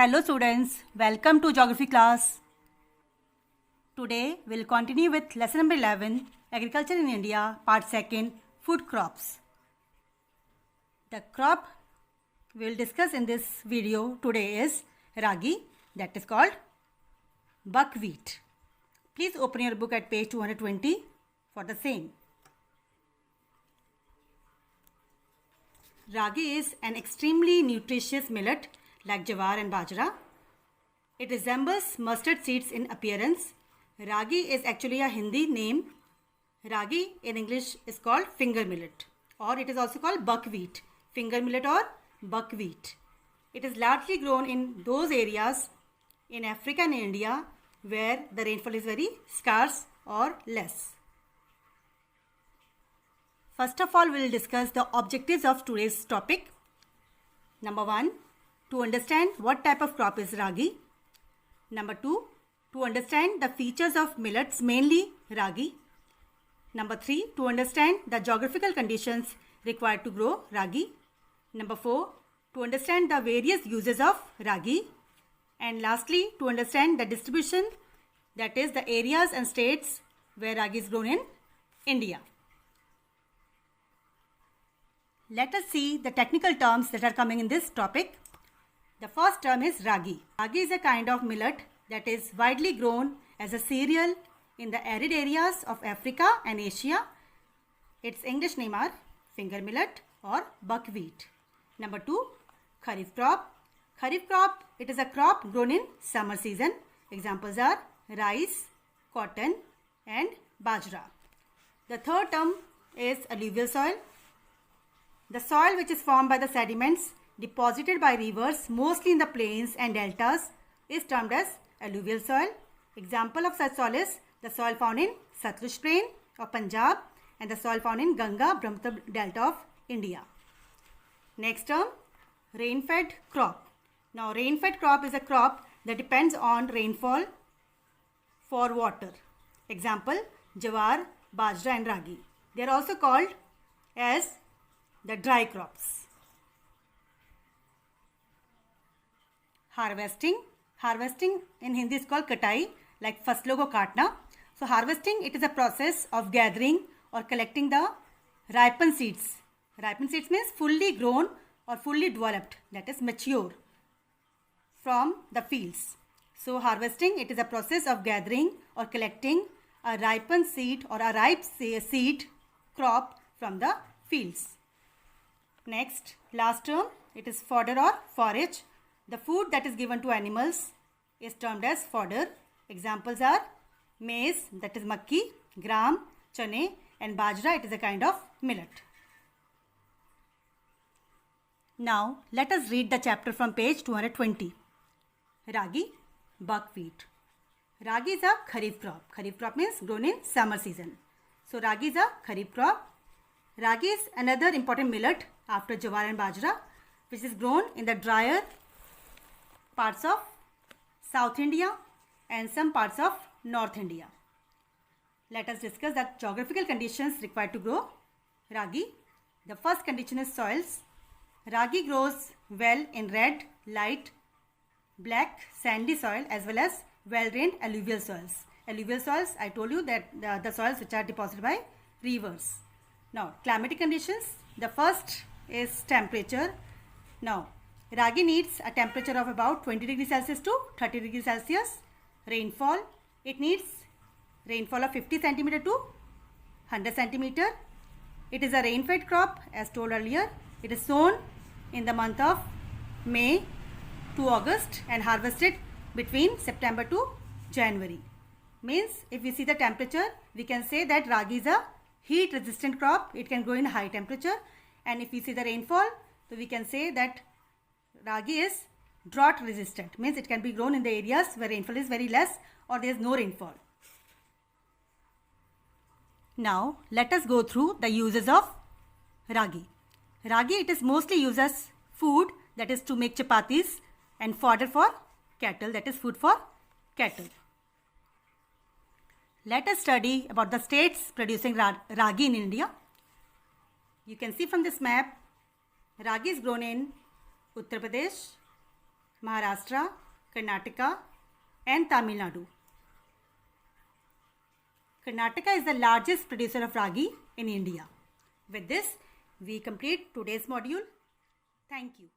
Hello students, welcome to geography class. Today we'll continue with lesson number 11, Agriculture in India, part 2, food crops. The crop we'll discuss in this video today is ragi, that is called buckwheat. Please open your book at page 220 for the same. Ragi is an extremely nutritious millet like jawar and bajra. It resembles mustard seeds in appearance. Ragi is actually a Hindi name. Ragi in English is called finger millet, or it is also called buckwheat, finger millet or buckwheat. It is largely grown in those areas in Africa and India where the rainfall is very scarce or less. First of all, we will discuss the objectives of today's topic. Number 1, to understand what type of crop is ragi. Number 2, to understand the features of millets, mainly ragi. Number 3, to understand the geographical conditions required to grow ragi. Number 4, to understand the various uses of ragi. And lastly, to understand the distribution, that is the areas and states where ragi is grown in India. Let us see the technical terms that are coming in this topic. The first term is ragi. Ragi is a kind of millet that is widely grown as a cereal in the arid areas of Africa and Asia. Its English name are finger millet or buckwheat. Number 2, kharif crop. Kharif crop, it is a crop grown in summer season. Examples are rice, cotton and bajra. The third term is alluvial soil. The soil which is formed by the sediments deposited by rivers, mostly in the plains and deltas, is termed as alluvial soil. Example of such soil is the soil found in Satluj plain of Punjab and the soil found in Ganga Brahmaputra delta of India. Next term, rain-fed crop. Now, rain-fed crop is a crop that depends on rainfall for water. Example, jawar, bajra and ragi. They are also called as the dry crops. Harvesting in Hindi is called katai, like faslo ko kaatna. So harvesting, it is a process of gathering or collecting the ripened seeds. Ripened seeds means fully grown or fully developed, that is mature, from the fields. So harvesting, it is a process of gathering or collecting a ripened seed or a ripe seed crop from the fields. Next, last term, it is fodder or forage. The food that is given to animals is termed as fodder. Examples are maize, that is makki, gram, chane and bajra, it is a kind of millet. Now, let us read the chapter from page 220. Ragi, buckwheat. Ragi is a kharif crop. Kharif crop means grown in summer season. So, ragi is a kharif crop. Ragi is another important millet after jawar and bajra, which is grown in the drier parts of South India and some parts of North India. Let us discuss the geographical conditions required to grow ragi. The first condition is soils. Ragi grows well in red, light, black, sandy soil as well as well-drained alluvial soils. Alluvial soils, I told you that the soils which are deposited by rivers. Now, climatic conditions. The first is temperature. Now, ragi needs a temperature of about 20 degrees Celsius to 30 degrees Celsius. Rainfall, it needs rainfall of 50 centimeter to 100 centimeter. It is a rain-fed crop as told earlier. It is sown in the month of May to August and harvested between September to January. Means if we see the temperature, we can say that ragi is a heat resistant crop. It can grow in high temperature. And if we see the rainfall, so we can say that ragi is drought resistant, means it can be grown in the areas where rainfall is very less or there is no rainfall. Now let us go through the uses of ragi. Ragi, it is mostly used as food, that is to make chapatis, and fodder for cattle, that is food for cattle. Let us study about the states producing ragi in India. You can see from this map, ragi is grown in Uttar Pradesh, Maharashtra, Karnataka, and Tamil Nadu. Karnataka is the largest producer of ragi in India. With this, we complete today's module. Thank you.